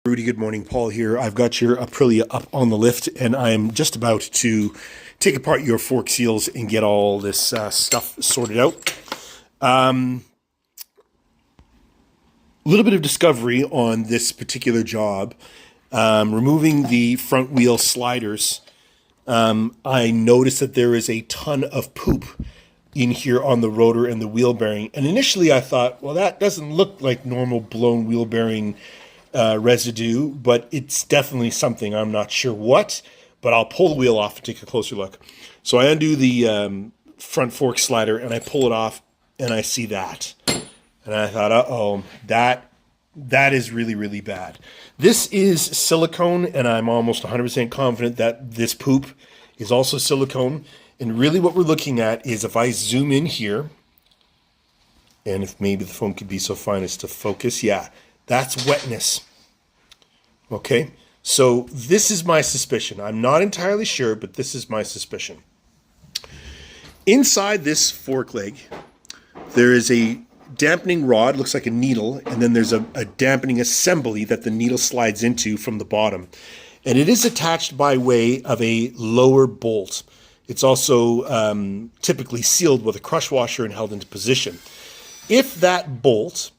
Rudy, good morning. Paul here. I've got your Aprilia up on the lift, and I'm just about to take apart your fork seals and get all this stuff sorted out. A little bit of discovery on this particular job. Removing the front wheel sliders, I noticed that there is a ton of poop in here on the rotor and the wheel bearing. And initially I thought, well, that doesn't look like normal blown wheel bearing residue, but it's definitely something. I'm not sure what, but I'll pull the wheel off and take a closer look. So I undo the front fork slider and I pull it off and I see that. And I thought, uh-oh, that is really, really bad. This is silicone, and I'm almost 100% confident that this poop is also silicone. And really what we're looking at is, if I zoom in here, and if maybe the phone could be so fine as to focus, yeah, that's wetness. Okay, so this is my suspicion. I'm not entirely sure, but this is my suspicion. Inside this fork leg, there is a dampening rod, looks like a needle, and then there's a dampening assembly that the needle slides into from the bottom. And it is attached by way of a lower bolt. It's also typically sealed with a crush washer and held into position. If that bolt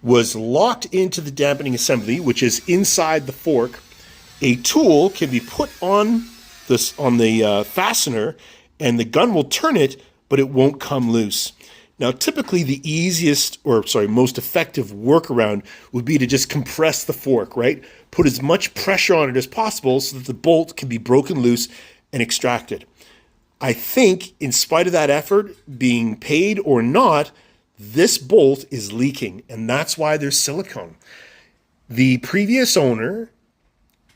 was locked into the dampening assembly, which is inside the fork, a tool can be put on the fastener, and the gun will turn it, but it won't come loose. Now, typically the most effective workaround would be to just compress the fork, right? Put as much pressure on it as possible so that the bolt can be broken loose and extracted. I think, in spite of that effort, being paid or not, this bolt is leaking, and that's why there's silicone. The previous owner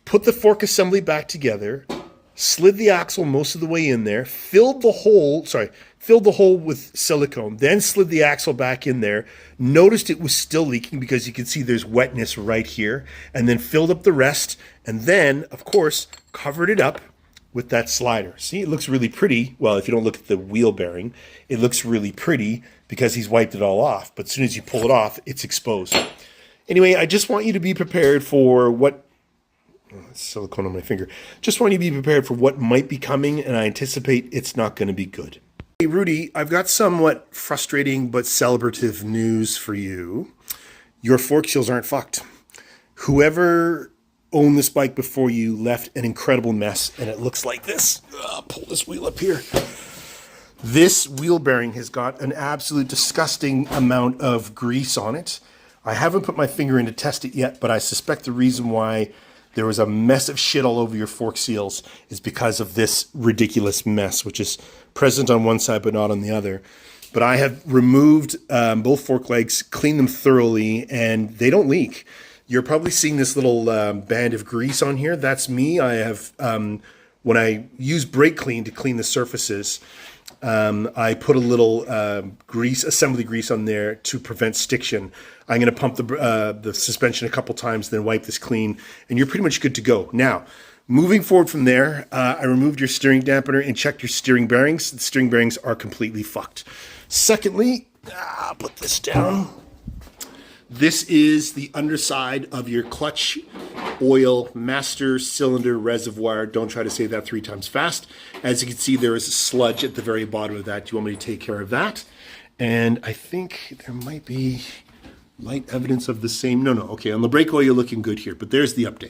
put the fork assembly back together, slid the axle most of the way in there, filled the hole with silicone, then slid the axle back in there, noticed it was still leaking because you can see there's wetness right here, and then filled up the rest, and then, of course, covered it up with that slider. See, it looks really pretty. Well, if you don't look at the wheel bearing, it looks really pretty because he's wiped it all off. But as soon as you pull it off, it's exposed. Anyway, I just want you to be prepared for what... Oh, silicone on my finger. Just want you to be prepared for what might be coming, and I anticipate it's not going to be good. Hey, Rudy, I've got somewhat frustrating but celebrative news for you. Your fork seals aren't fucked. Whoever owned this bike before you left an incredible mess, and it looks like this. I'll pull this wheel up here. This wheel bearing has got an absolute disgusting amount of grease on it. I haven't put my finger in to test it yet, but I suspect the reason why there was a mess of shit all over your fork seals is because of this ridiculous mess, which is present on one side but not on the other. But I have removed both fork legs, cleaned them thoroughly, and they don't leak. You're probably seeing this little band of grease on here. That's me. I have, when I use brake clean to clean the surfaces, I put a little assembly grease on there to prevent stiction. I'm going to pump the suspension a couple times, then wipe this clean, and you're pretty much good to go. Now, moving forward from there, I removed your steering dampener and checked your steering bearings. The steering bearings are completely fucked. Secondly, I'll put this down. This is the underside of your clutch oil master cylinder reservoir. Don't try to say that 3 times fast. As you can see, there is a sludge at the very bottom of that. Do you want me to take care of that? And I think there might be light evidence of the same. No. Okay, on the brake oil, you're looking good here, but there's the update.